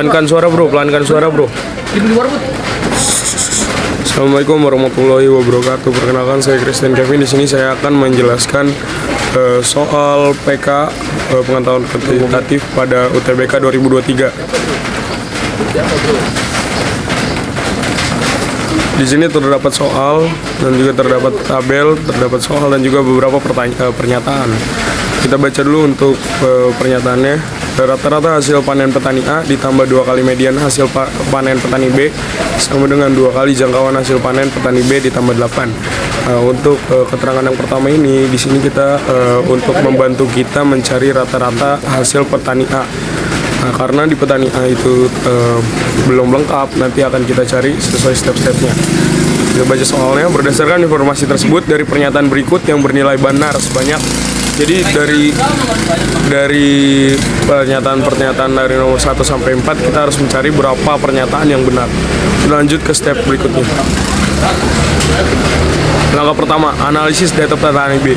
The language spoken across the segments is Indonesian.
Pelankan suara bro. Assalamualaikum warahmatullahi wabarakatuh. Perkenalkan, saya Christian Kevin. Di sini saya akan menjelaskan soal PK pengetahuan kuantitatif pada UTBK 2023. Di sini terdapat soal dan juga terdapat tabel, terdapat soal dan juga beberapa pernyataan. Kita baca dulu untuk pernyataannya. Rata-rata hasil panen petani A ditambah 2 kali median hasil panen petani B sama dengan 2 kali jangkauan hasil panen petani B ditambah 8. Untuk keterangan yang pertama ini, di sini kita untuk membantu kita mencari rata-rata hasil petani A. Karena di petani A itu belum lengkap, nanti akan kita cari sesuai step-stepnya. Kita baca soalnya. Berdasarkan informasi tersebut dari pernyataan berikut yang bernilai benar sebanyak. Jadi dari pernyataan dari nomor 1 sampai 4 kita harus mencari berapa pernyataan yang benar. Lanjut ke step berikutnya. Langkah pertama, analisis data petani B.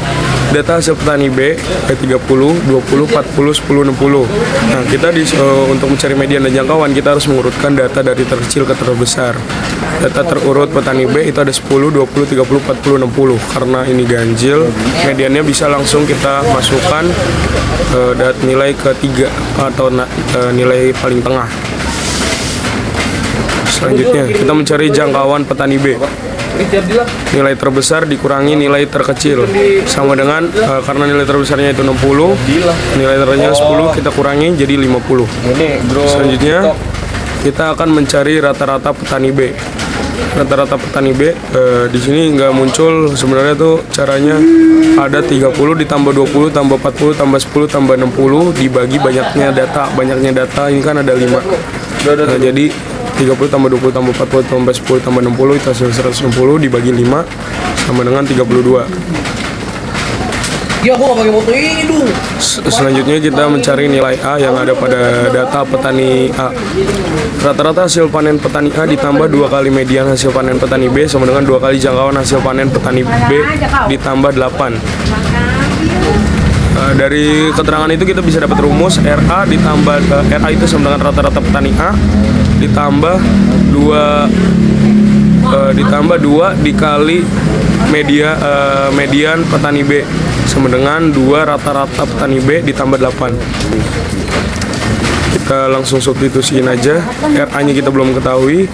Data hasil petani B 30, 20, 40, 10, 60. Nah, kita untuk mencari median dan jangkauan kita harus mengurutkan data dari terkecil ke terbesar. Data terurut petani B itu ada 10, 20, 30, 40, 60. Karena ini ganjil, mediannya bisa langsung kita masukkan nilai ketiga atau nilai paling tengah. Selanjutnya, kita mencari jangkauan petani B. Nilai terbesar dikurangi nilai terkecil sama dengan karena nilai terbesarnya itu 60, nilai terkecilnya 10 kita kurangi jadi 50. Selanjutnya kita akan mencari rata-rata petani B. Rata-rata petani B di sini nggak muncul sebenarnya tuh caranya ada 30 ditambah 20 tambah 40 tambah 10 tambah 60 dibagi banyaknya data ini kan ada 5. Nah, jadi 30 tambah 20 tambah 40 tambah 10 tambah 60 itu hasil 160 dibagi 5 sama dengan 32. Ya, gua pakai motor ini dulu. Selanjutnya kita mencari nilai A yang ada pada data petani A. Rata-rata hasil panen petani A ditambah 2 kali median hasil panen petani B sama dengan 2 kali jangkauan hasil panen petani B ditambah 8. Dari keterangan itu kita bisa dapat rumus RA ditambah RA itu sama dengan rata-rata petani A ditambah 2 dikali median petani B sama dengan 2 rata-rata petani B ditambah 8. Kita langsung substitusiin aja. RA-nya kita belum ketahui.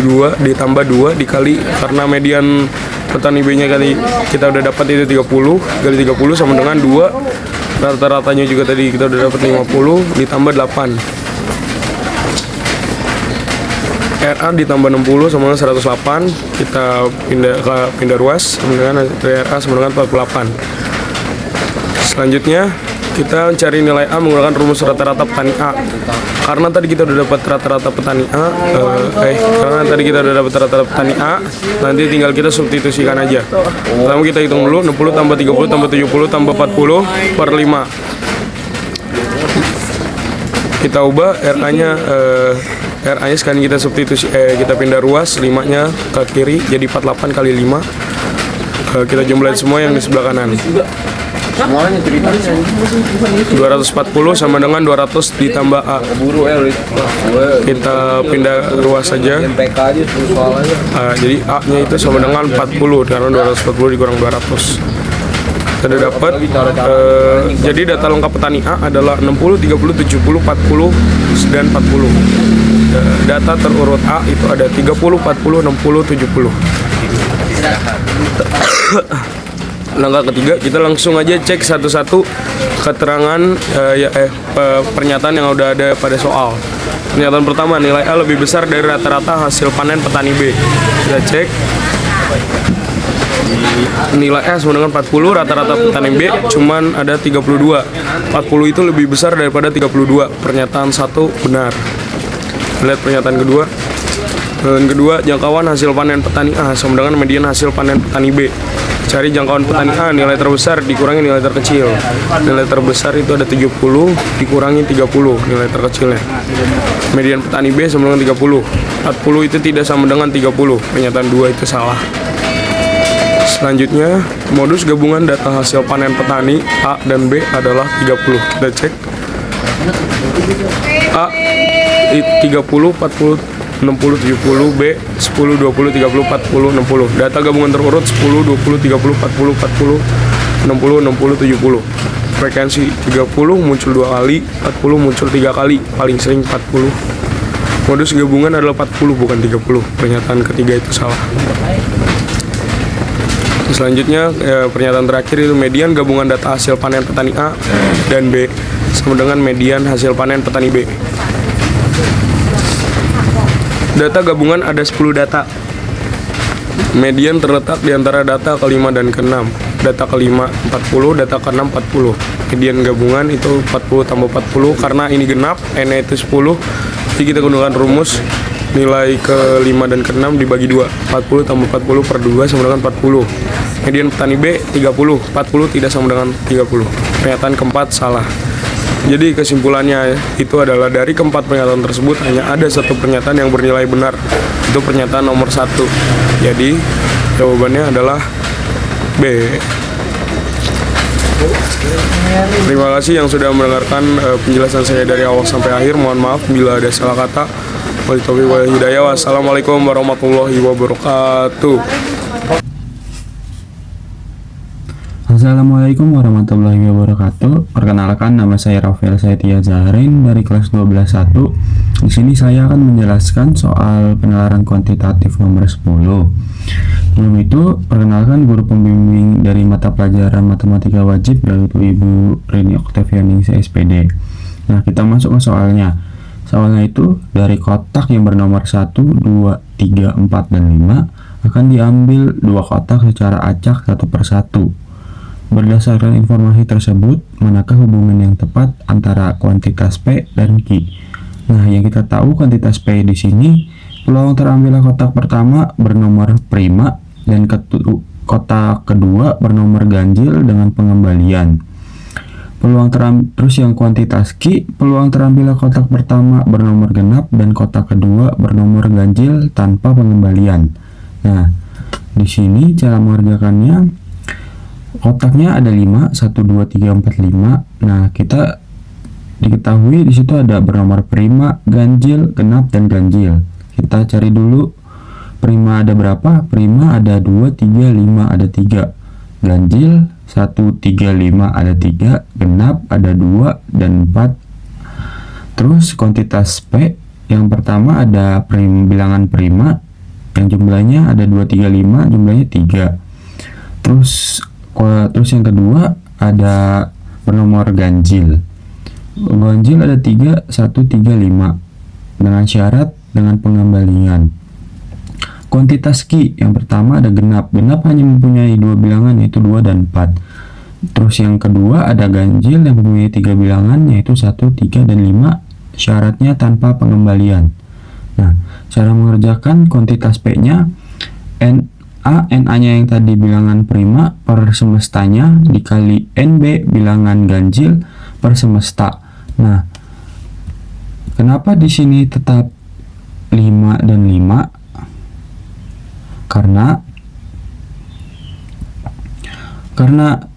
2 ditambah 2 dikali karena median petani B-nya kali kita udah dapat itu 30 kali 30 sama dengan 2 rata-ratanya juga tadi kita udah dapat 50 ditambah 8. RA ditambah 60 sama dengan 108. Kita pindah ruas sama dengan RA sama dengan 48. Selanjutnya kita mencari nilai A menggunakan rumus rata-rata petani A. Karena tadi kita udah dapat rata-rata petani A, nanti tinggal kita substitusikan aja. Pertama kita hitung dulu 60 tambah 30 tambah 70 tambah 40 per 5. Kita ubah RA-nya sekarang kita substitusi kita pindah ruas 5-nya ke kiri jadi 48 kali 5. Kita jumlahin semua yang di sebelah kanan. 240 sama dengan 200 ditambah A. Kita pindah ruas saja. Jadi A-nya itu sama dengan 40 karena 240 dikurang 200. Kita dapat jadi data lengkap petani A adalah 60, 30, 70, 40 dan 40. Data terurut A itu ada 30, 40, 60, 70. Langkah ketiga kita langsung aja cek satu-satu keterangan pernyataan yang udah ada pada soal. Pernyataan pertama, nilai A lebih besar dari rata-rata hasil panen petani B. Kita cek nilai A sama dengan 40, rata-rata petani B cuman ada 32. 40 itu lebih besar daripada 32. Pernyataan 1 benar. Lihat pernyataan kedua. Yang kedua, jangkauan hasil panen petani A sama dengan median hasil panen petani B. Cari jangkauan petani A, nilai terbesar dikurangi nilai terkecil. Nilai terbesar itu ada 70 dikurangi 30 nilai terkecilnya. Median petani B sama dengan 30. 40 itu tidak sama dengan 30. Pernyataan 2 itu salah. Selanjutnya, modus gabungan data hasil panen petani A dan B adalah 30. Kita cek. A 30, 40, 60, 70, B 10, 20, 30, 40, 60. Data gabungan terurut 10, 20, 30, 40, 40, 60, 60, 70. Frekuensi 30 muncul 2 kali, 40 muncul 3 kali, paling sering 40. Modus gabungan adalah 40 bukan 30. Pernyataan ketiga itu salah. Selanjutnya pernyataan terakhir itu median gabungan data hasil panen petani A dan B sama dengan median hasil panen petani B. Data gabungan ada 10 data. Median terletak di antara data ke-5 dan ke-6. Data ke-5 40, data ke-6 40. Median gabungan itu 40 tambah 40 karena ini genap, N-nya itu 10. Jadi kita gunakan rumus nilai ke-5 dan ke-6 dibagi 2. 40 tambah 40 per 2 sama dengan 40. Median petani B 30. 40 tidak sama dengan 30. Pernyataan keempat salah. Jadi kesimpulannya itu adalah dari keempat pernyataan tersebut hanya ada satu pernyataan yang bernilai benar. Itu pernyataan nomor 1. Jadi jawabannya adalah B. Terima kasih yang sudah mendengarkan penjelasan saya dari awal sampai akhir. Mohon maaf bila ada salah kata. Wassalamualaikum warahmatullahi wabarakatuh. Assalamualaikum warahmatullahi wabarakatuh. Perkenalkan, nama saya Rafael Saetia Zahrin dari kelas 12.1. Di sini saya akan menjelaskan soal penalaran kuantitatif nomor 10. Sebelum itu, perkenalkan guru pembimbing dari mata pelajaran matematika wajib yaitu Ibu Rini Oktavianingsih SPD. Nah, kita masuk ke soalnya. Soalnya itu dari kotak yang bernomor 1, 2, 3, 4, dan 5 akan diambil dua kotak secara acak satu per satu. Berdasarkan informasi tersebut, manakah hubungan yang tepat antara kuantitas P dan Q? Nah, yang kita tahu kuantitas P di sini, peluang terambilnya kotak pertama bernomor prima dan kotak kedua bernomor ganjil dengan pengembalian. Terus yang kuantitas Q, peluang terambilnya kotak pertama bernomor genap dan kotak kedua bernomor ganjil tanpa pengembalian. Nah, di sini cara mengerjakannya, kotaknya ada 5, 1, 2, 3, 4, 5. Nah, kita diketahui di situ ada bernomor prima, ganjil, genap, dan ganjil. Kita cari dulu prima ada berapa? Prima ada 2, 3, 5 ada 3. Ganjil 1, 3, 5 ada 3. Genap ada 2 dan 4. Terus kuantitas P yang pertama ada bilangan prima yang jumlahnya ada 2, 3, 5, jumlahnya 3. Terus yang kedua ada bernomor ganjil. Ganjil ada 3, 1, 3, 5 dengan syarat dengan pengembalian. Kuantitas Q yang pertama ada genap. Genap hanya mempunyai dua bilangan yaitu 2 dan 4. Terus yang kedua ada ganjil yang mempunyai 3 bilangan yaitu 1, 3, dan 5. Syaratnya tanpa pengembalian. Nah, cara mengerjakan kuantitas P-nya NA-nya yang tadi bilangan prima per semestanya dikali NB bilangan ganjil per semesta. Nah, kenapa di sini tetap 5 dan 5? Karena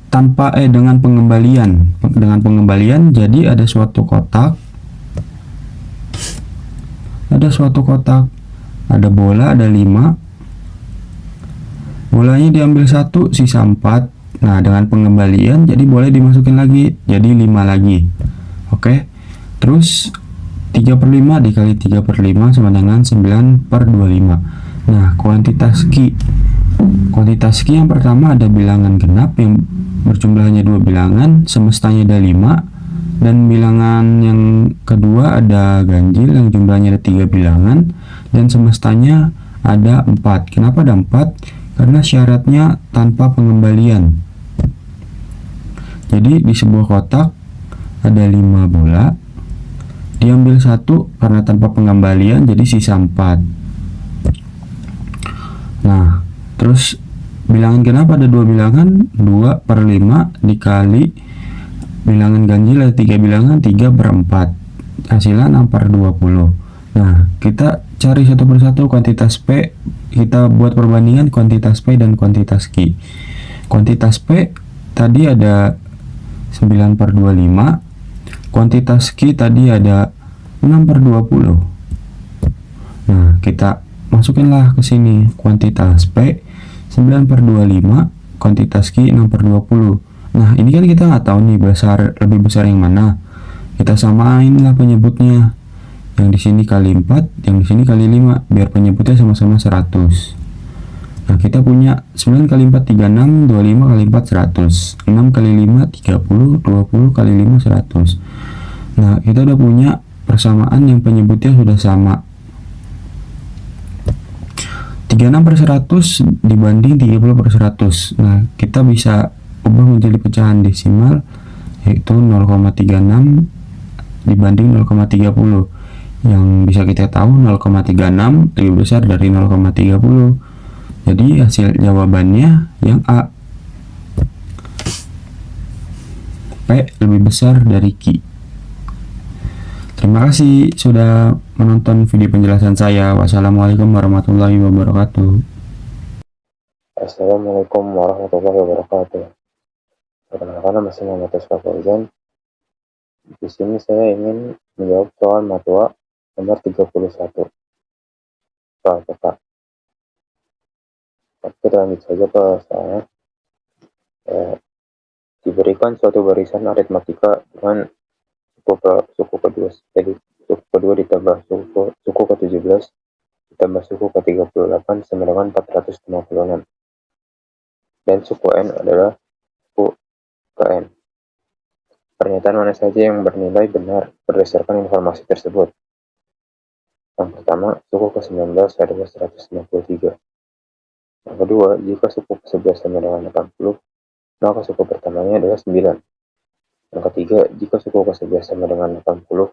tanpa dengan pengembalian jadi ada suatu kotak, ada bola, ada 5. Bolanya diambil 1, sisa 4. Nah, dengan pengembalian jadi boleh dimasukin lagi, jadi 5 lagi. Oke. Terus 3/5 dikali 3/5 sama dengan 9/25. Nah, kuantitas Q yang pertama ada bilangan genap yang berjumlahnya 2 bilangan, semestanya ada 5. Dan bilangan yang kedua ada ganjil yang jumlahnya ada 3 bilangan dan semestanya ada 4. Kenapa ada 4? Karena syaratnya tanpa pengembalian. Jadi di sebuah kotak ada 5 bola, diambil 1 karena tanpa pengembalian jadi sisa 4. Nah, terus bilangan genap ada 2 bilangan, 2/5 dikali bilangan ganjil ada 3 bilangan, 3/4. Hasilnya 6/20. Nah, kita cari satu persatu kuantitas P. Kita buat perbandingan kuantitas P dan kuantitas Q. Kuantitas P tadi ada 9/25. kuantitas Q tadi ada 6/20. Nah, kita masukinlah ke sini kuantitas P 9/25, kuantitas Q 6/20. Nah, ini kan kita nggak tahu nih lebih besar yang mana. Kita samain lah penyebutnya. Yang di sini kali 4, yang di sini kali 5, biar penyebutnya sama-sama 100. Nah, kita punya 9 kali 4 36, 25 kali 4 100, 6 kali 5 30, 20 kali 5 100. Nah, kita udah punya persamaan yang penyebutnya sudah sama. 36/100 dibanding 30/100. Nah, kita bisa ubah menjadi pecahan desimal, yaitu 0,36 dibanding 0,30. Yang bisa kita tahu 0,36 lebih besar dari 0,30. Jadi hasil jawabannya yang A. P lebih besar dari Q. Terima kasih sudah menonton video penjelasan saya. Wassalamualaikum warahmatullahi wabarakatuh. Assalamualaikum warahmatullahi wabarakatuh. Perkenalkan, nama saya Muhammad Tosfa Fauzan. Di sini saya ingin menjawab soal matwa nomor 31. Soal peta. Kita lanjut saja ke soalnya. Diberikan suatu barisan aritmatika dengan suku kedua, jadi suku kedua ditambah suku ke-17 ditambah suku ke-38 sama dengan 456. Dan suku N adalah suku ke N. Pernyataan mana saja yang bernilai benar berdasarkan informasi tersebut? Yang pertama, suku ke-19 adalah 153. Yang kedua, jika suku ke-11 sama dengan 80, maka suku pertamanya adalah 9. Yang ketiga, jika suku ke-11 sama dengan 80,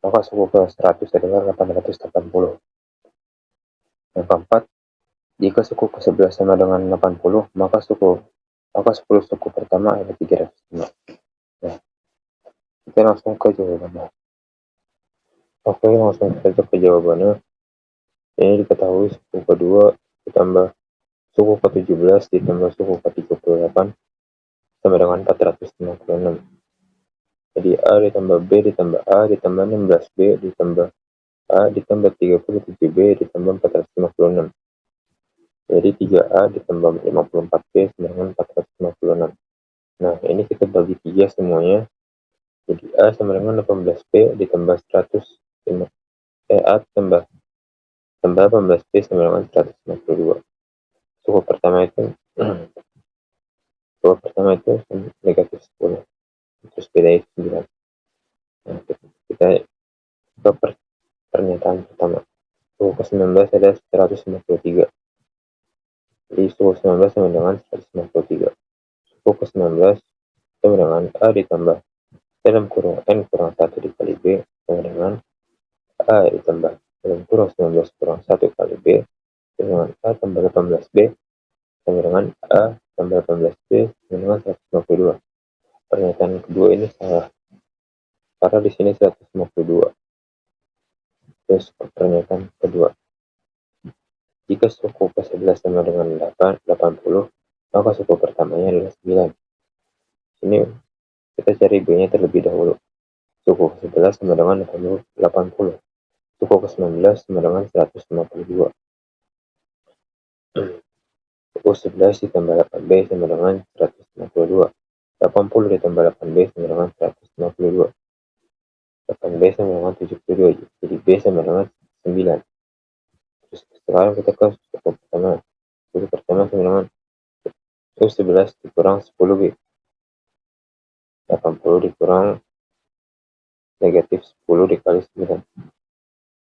maka suku ke-100 adalah 880. Yang keempat, jika suku ke-11 sama dengan 80, maka 10 suku pertama adalah 305. Nah, kita langsung ke jawabannya. Oke, langsung saja ke jawabannya. Ini diketahui suku kedua ditambah suku ke-17 ditambah suku ke-38 sama dengan 456. Jadi A ditambah B ditambah A ditambah 16B ditambah A ditambah 37B ditambah 456. Jadi 3A ditambah 54B sama dengan 456. Nah, ini kita bagi 3 semuanya. Jadi A sama dengan 18B ditambah 105. A tambah 18B sama dengan 152. Suku pertama itu negatif 10. Terus bedanya 9. Nah, kita ke pernyataan pertama. Suku ke-19 adalah 153. Jadi suku 19 sama dengan 153. Suku ke-19 sama dengan A ditambah dalam kurung N kurang 1 dikali B sama dengan A ditambah dalam kurung 19 kurang 1 kali B sama dengan A tambah 18B sama dengan A tambah 18B sama dengan 152. Pernyataan kedua ini salah, karena di sini 152. Terus pernyataan kedua, jika suku ke-11 sama dengan 80, maka suku pertamanya adalah 9. Ini kita cari B-nya terlebih dahulu. Suku ke-11 sama dengan 80. Suku ke-19 sama dengan 152. Suku 11 ditambah 8B sama dengan 152. 80 ditambah 8B sama dengan 152. 8B sama dengan 72. Jadi B sama dengan 9. Terus sekarang kita ke suku pertama. Suku pertama sama dengan suku 11 dikurang 10B. 80 dikurang negatif 10 dikali 9.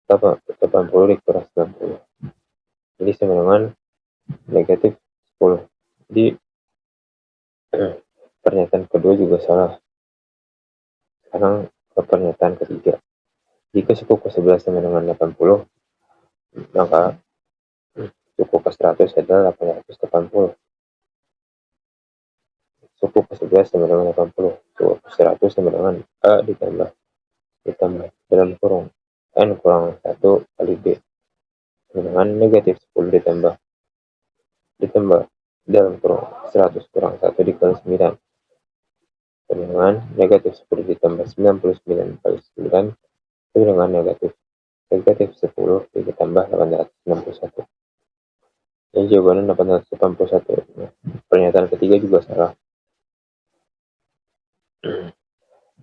80 dikurang 90. Jadi sama dengan negatif 10. Jadi pernyataan kedua juga salah. Sekarang ke pernyataan ketiga. Jika suku ke-11 sama dengan 80, maka suku ke-100 adalah 880. Suku ke-11 sama dengan 80. Suku ke-100 sama dengan A ditambah dalam kurung N kurang 1 kali B dengan negatif 10 ditambah dalam kurung 100 kurang 1 dikali 9 dengan negatif 10 ditambah 99 kali 9 itu dengan negatif 10 ditambah 861. Jadi jawabannya 881. Nah, pernyataan ketiga juga salah.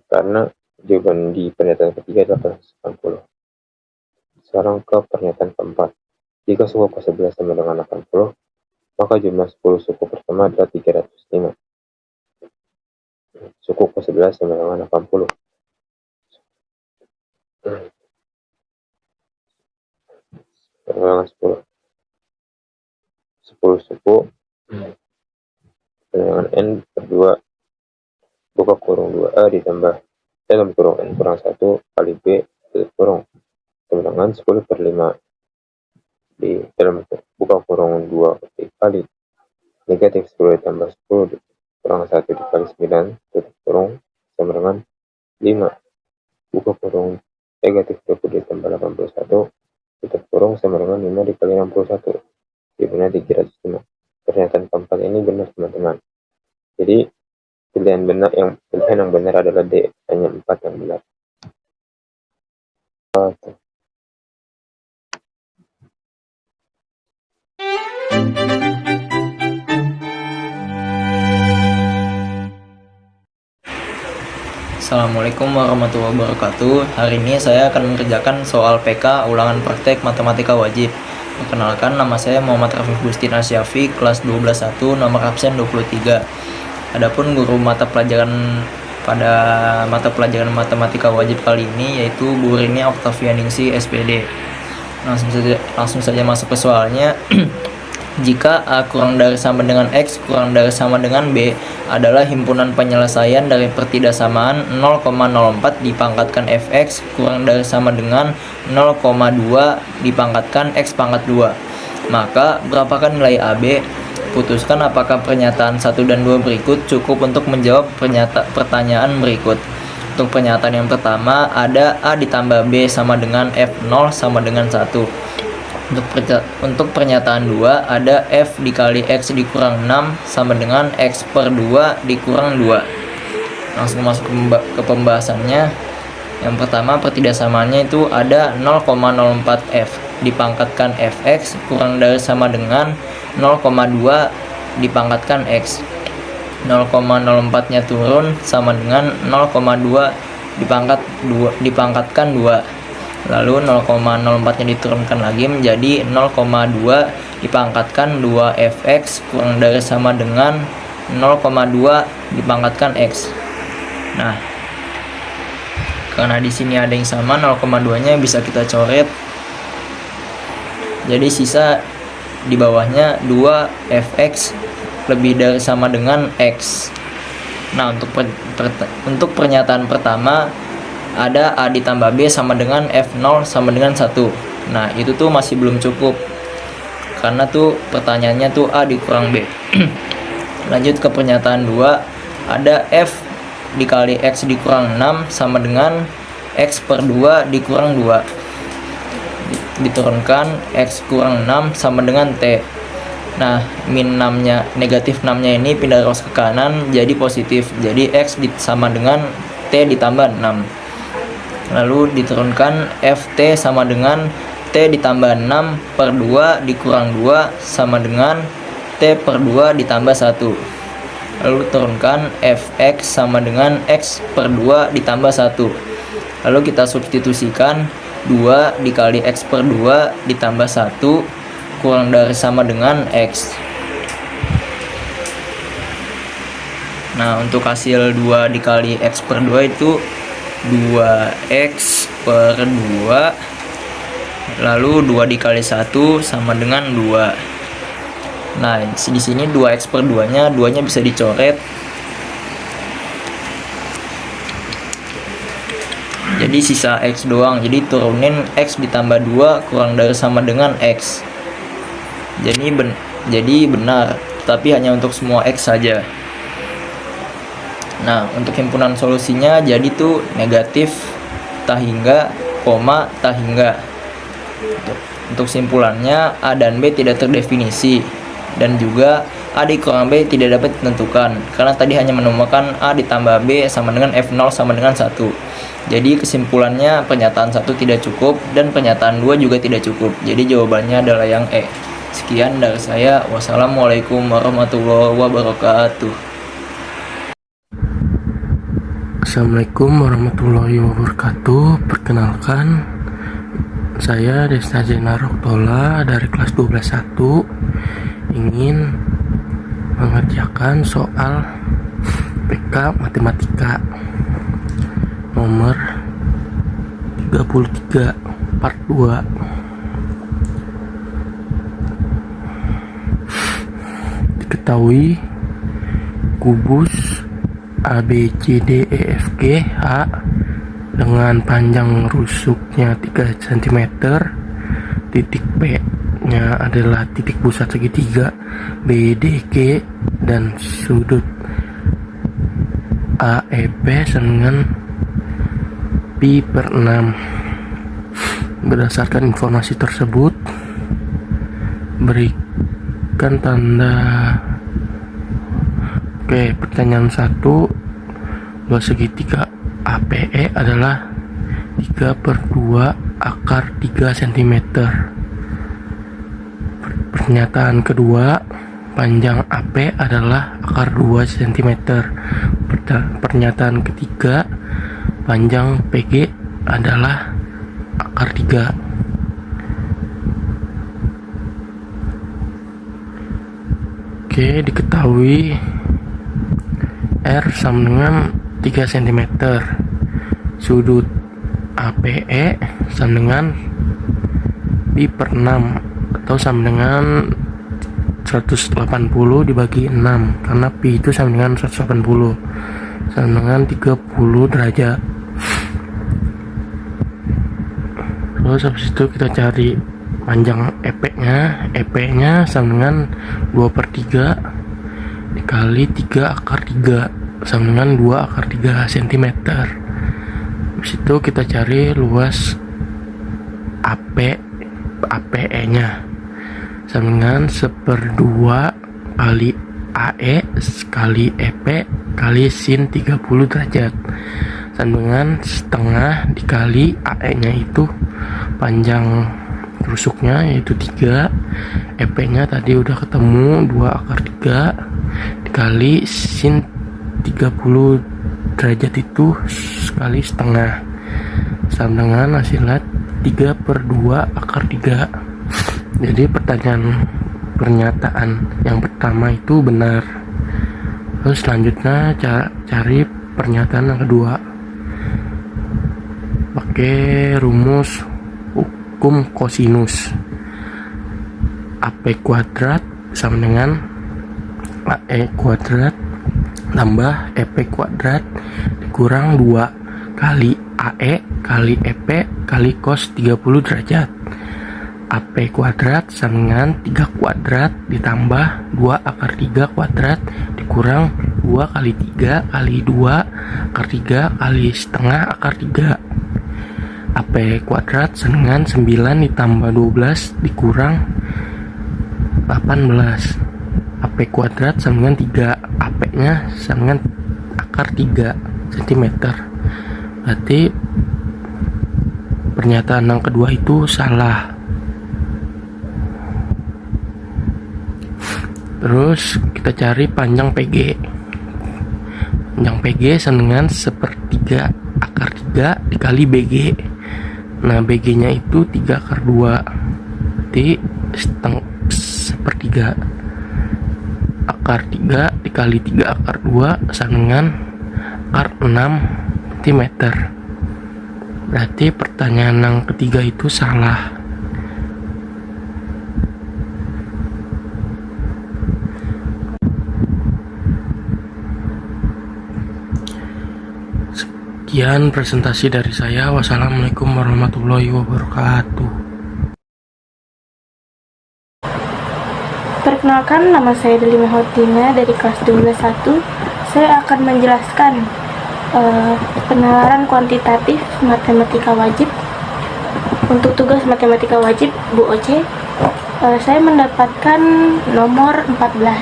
Karena jawaban di pernyataan ketiga adalah 880. Sekarang ke pernyataan keempat. Jika suku ke-11 sama dengan 80, maka jumlah 10 suku pertama adalah 305. Suku ke-11 sama dengan 80. Dengan 10 suku dengan N per 2 buka kurung 2A ditambah dalam kurung N kurang 1 kali B tutup kurung sama dengan 10 per 5 di dalam buka kurung 2 kali negatif 10 ditambah 10 kurang 1 dikali 9 tutup kurung sama dengan 5 buka kurung negatif 20 ditambah 81 tutup kurung sama dengan 5 dikali 61. Jawabannya 305. Pernyataan keempat ini benar teman-teman. Jadi pilihan yang benar adalah D, hanya 4 yang benar. Assalamualaikum warahmatullahi wabarakatuh. Hari ini saya akan mengerjakan soal PK ulangan praktek matematika wajib. Perkenalkan, nama saya Muhammad Rafif Gustin Asyafi, kelas 12.1, nomor absen 23. Adapun guru mata pelajaran pada mata pelajaran matematika wajib kali ini yaitu Bu Rini Oktavianingsih SPD. Langsung saja masuk ke soalnya. Jika A kurang dari sama dengan X kurang dari sama dengan B adalah himpunan penyelesaian dari pertidaksamaan 0,04 dipangkatkan Fx kurang dari sama dengan 0,2 dipangkatkan X pangkat 2. Maka berapakah nilai AB? Putuskan apakah pernyataan 1 dan 2 berikut cukup untuk menjawab pertanyaan berikut. Untuk pernyataan yang pertama ada A ditambah B sama dengan F0 sama dengan 1. Untuk pernyataan 2 ada F dikali X dikurang 6 sama dengan X per 2 dikurang 2. Langsung masuk ke pembahasannya. Yang pertama pertidaksamaannya itu ada 0,04 F dipangkatkan Fx kurang dari sama dengan 0,2 dipangkatkan X. 0,04 nya turun sama dengan 0,2 dipangkatkan 2. Lalu 0,04 nya diturunkan lagi menjadi 0,2 dipangkatkan 2Fx kurang dari sama dengan 0,2 dipangkatkan X. Nah, karena di sini ada yang sama, 0,2 nya bisa kita coret. Jadi sisa di bawahnya 2Fx lebih dari sama dengan X. Nah, untuk pernyataan pertama ada A ditambah B sama dengan F0 sama dengan 1. Nah, itu tuh masih belum cukup. Karena tuh pertanyaannya tuh A dikurang B. Lanjut ke pernyataan 2. Ada F dikali X dikurang 6 sama dengan X per 2 dikurang 2. Diturunkan X kurang 6 sama dengan T. Nah, min 6 nya, negatif 6 nya ini pindah arus ke kanan jadi positif. Jadi X sama dengan T ditambah 6. Lalu diturunkan Ft sama dengan T ditambah 6 per 2 dikurang 2 sama dengan T per 2 ditambah 1. Lalu turunkan Fx sama dengan X per 2 ditambah 1. Lalu kita substitusikan 2 dikali X per 2 ditambah 1 kurang dari sama dengan X. Nah, untuk hasil 2 dikali X per 2 itu 2x per 2, lalu 2 dikali 1 sama dengan 2. Nah, di sini 2x per 2 nya 2 nya bisa dicoret. Jadi sisa x doang. Jadi turunin x ditambah 2 kurang dari sama dengan x. Jadi benar, tapi hanya untuk semua x saja. Nah, untuk himpunan solusinya jadi tuh negatif tak hingga, koma tak hingga. Untuk simpulannya A dan B tidak terdefinisi, dan juga A dikurang B tidak dapat ditentukan, karena tadi hanya menemukan A ditambah B sama dengan F0 sama dengan 1. Jadi kesimpulannya pernyataan 1 tidak cukup dan pernyataan 2 juga tidak cukup. Jadi jawabannya adalah yang E. Sekian dari saya. Wassalamualaikum warahmatullahi wabarakatuh. Assalamualaikum warahmatullahi wabarakatuh. Perkenalkan, saya Desta Zena Roktola dari kelas 12.1 ingin mengerjakan soal PK Matematika nomor 33 part 2. Diketahui kubus ABCDEFG H dengan panjang rusuknya 3 cm, titik P nya adalah titik pusat segitiga BDG dan sudut AEP dengan pi per 6. Berdasarkan informasi tersebut, berikan tanda. Oke, pertanyaan 1, luas segitiga APE adalah 3/2 akar 3 cm. Pernyataan kedua, panjang AP adalah akar 2 cm. Pernyataan ketiga, panjang PG adalah akar 3. Oke, diketahui R sama dengan 3 cm. Sudut APE sama dengan pi per 6 atau sama dengan 180 dibagi 6, karena pi itu sama dengan 180, sama dengan 30 derajat. Terus habis itu kita cari panjang EP-nya sama dengan 2/3 dikali 3 akar 3 sama dengan 2 akar 3 cm. Habis itu kita cari luas APE nya sama dengan 1/2 kali AE kali EP kali sin 30 derajat sama dengan setengah dikali AE nya itu panjang rusuknya yaitu 3, EP nya tadi udah ketemu 2 akar 3 dikali sin 30 derajat itu sekali setengah sama dengan hasilnya 3/2 akar 3. Jadi pernyataan yang pertama itu benar. Terus selanjutnya cari pernyataan yang kedua pakai rumus hukum kosinus. AP kuadrat sama dengan AE kuadrat tambah EP kuadrat dikurang 2 kali AE kali EP kali cos 30 derajat. AP kuadrat sama dengan 3 kuadrat ditambah 2 akar 3 kuadrat dikurang 2 kali 3 kali 2 akar 3 kali setengah akar 3. AP kuadrat sama dengan 9 ditambah 12 dikurang 18. AP kuadrat sama dengan 3, AP nya sama dengan akar 3 cm. Berarti pernyataan yang kedua itu salah. Terus kita cari panjang PG. Panjang PG sama dengan 1/3 akar 3 dikali BG. Nah, BG nya itu 3 akar 2 berarti 1/3 akar 3 dikali 3 akar 2 sama dengan akar 6 cm. Berarti pertanyaan yang ketiga itu salah. Sekian presentasi dari saya. Wassalamualaikum warahmatullahi wabarakatuh. Perkenalkan, nama saya Delima Hotina dari kelas 12.1. Saya akan menjelaskan penalaran kuantitatif matematika wajib. Untuk tugas matematika wajib Bu Oce, saya mendapatkan nomor 14.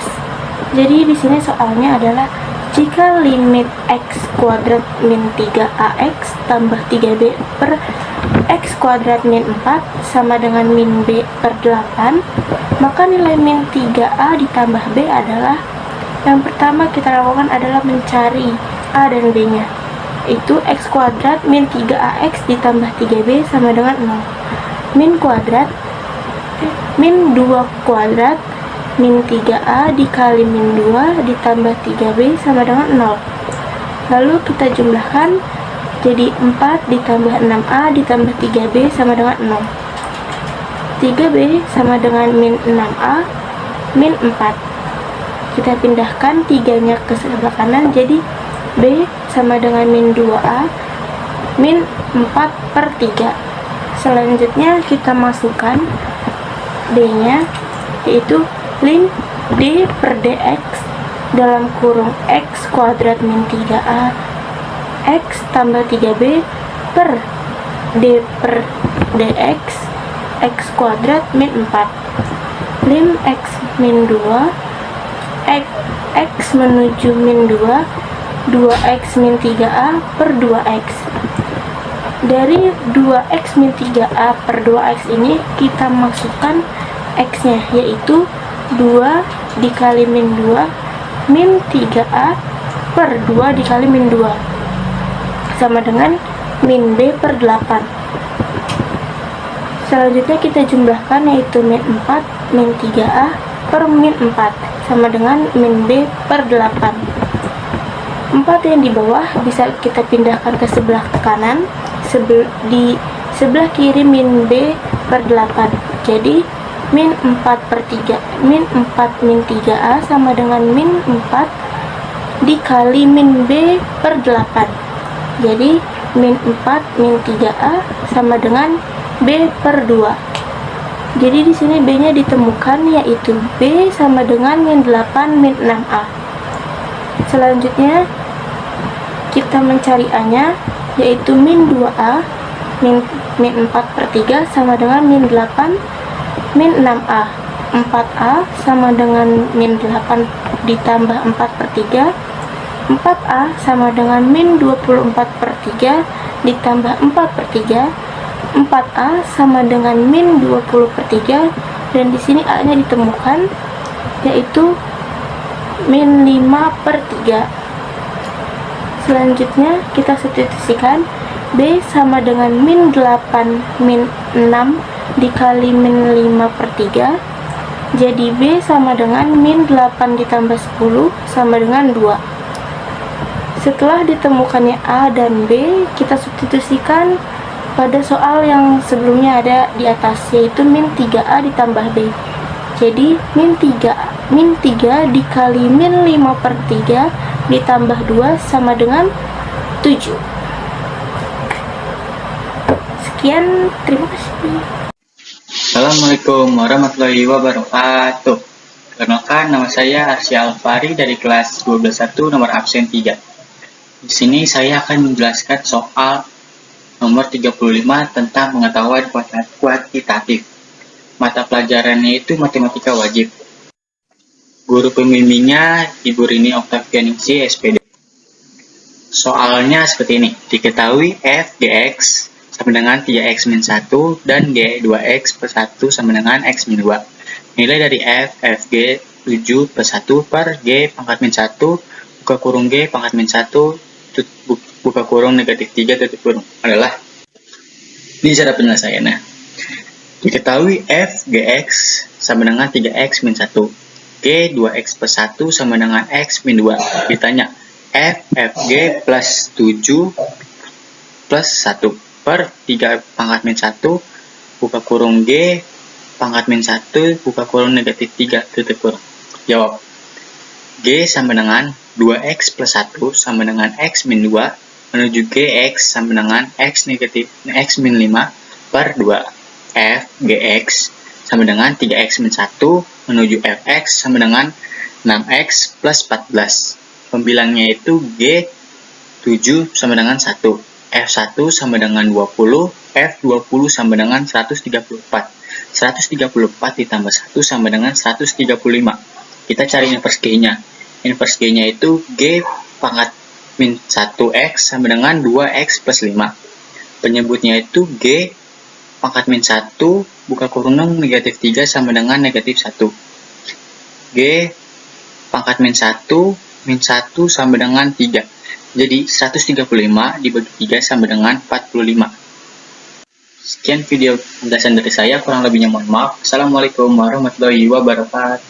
Jadi di sini soalnya adalah jika limit x kuadrat min 3ax tambah 3b per x kuadrat min 4 sama dengan min b per 8, maka nilai min 3a ditambah b adalah, yang pertama kita lakukan adalah mencari a dan b nya, itu x kuadrat min 3ax ditambah 3b sama dengan 0. Min 2 kuadrat min 3a dikali min 2 ditambah 3b sama dengan 0. Lalu kita jumlahkan jadi 4 ditambah 6a ditambah 3b sama dengan 0. 3b sama dengan min 6a min 4. Kita pindahkan 3 nya ke sebelah kanan, jadi b sama dengan min 2a min 4 per 3. Selanjutnya kita masukkan b nya, yaitu lim d per dx dalam kurung x kuadrat min 3a x tambah 3b per d per dx x kuadrat min 4. Lim x min 2 x menuju min 2 2x min 3a per 2x. Dari 2x min 3a per 2x ini kita masukkan x nya, yaitu 2 dikali min 2 min 3a per 2 dikali min 2 sama dengan min b per 8. Selanjutnya kita jumlahkan, yaitu min 4 min 3a per min 4 sama dengan min b per 8. 4 yang di bawah bisa kita pindahkan ke sebelah kanan, di sebelah kiri min b per 8. Jadi min 4 per 3 min 4 min 3a sama dengan min 4 dikali min b per 8. Jadi min 4 min 3a sama dengan b per 2. Jadi di sini b nya ditemukan, yaitu b sama dengan min 8 min 6a. Selanjutnya kita mencari a nya, yaitu min 2a min 4 per 3 sama dengan min 8 min 6a. 4a sama dengan min 8 ditambah 4 per 3. 4a sama dengan min 24 per 3 ditambah 4 per 3. 4a sama dengan min 20 per 3, dan di sini a nya ditemukan, yaitu min 5 per 3. Selanjutnya kita substitusikan b sama dengan min 8 min 6 dikali min 5 per 3. Jadi b sama dengan min 8 ditambah 10 sama dengan 2. Setelah ditemukannya a dan b, kita substitusikan pada soal yang sebelumnya ada di atas, yaitu min 3a ditambah b. Jadi min 3 dikali min 5 per 3 ditambah 2 sama dengan 7. Sekian, terima kasih. Assalamualaikum warahmatullahi wabarakatuh. Perkenalkan, nama saya Arsya Alfari dari kelas 12.1 nomor absen 3. Di sini saya akan menjelaskan soal nomor 35 tentang pengetahuan kuantitatif. Mata pelajarannya itu matematika wajib. Guru pembimbingnya Ibu Rini Oktavianingsi, SPD. Soalnya seperti ini. Diketahui f dx sama dengan 3x min 1 dan g 2x per 1 sama dengan x min 2. Nilai dari fg 7 per 1 per g pangkat min 1 buka kurung g pangkat min 1 buka kurung negatif 3 tutup kurung adalah, ini cara penyelesaiannya. Diketahui f gx sama dengan 3x min 1, g 2x per 1 sama dengan x min 2. Ditanya f fg plus 7 plus 1 per 3 pangkat min 1 buka kurung g pangkat min 1 buka kurung negatif 3 tutup kurung. Jawab. G sama dengan 2x plus 1 sama dengan x min 2 menuju gx sama dengan x negatif x min 5 per 2. F gx sama dengan 3x min 1 menuju fx sama dengan 6x plus 14. Pembilangnya itu g 7 sama dengan 1. F1 sama dengan 20, F20 sama dengan 134. 134 ditambah 1 sama dengan 135. kita cari inverse G-nya. Inverse G-nya itu G pangkat min 1X sama dengan 2X plus 5. Penyebutnya itu G pangkat min 1 buka kurung negatif 3 sama dengan negatif 1. G pangkat min 1 sama dengan 3. Jadi 135 dibagi 3 sama dengan 45. Sekian video penjelasan dari saya, kurang lebihnya mohon maaf. Assalamualaikum warahmatullahi wabarakatuh.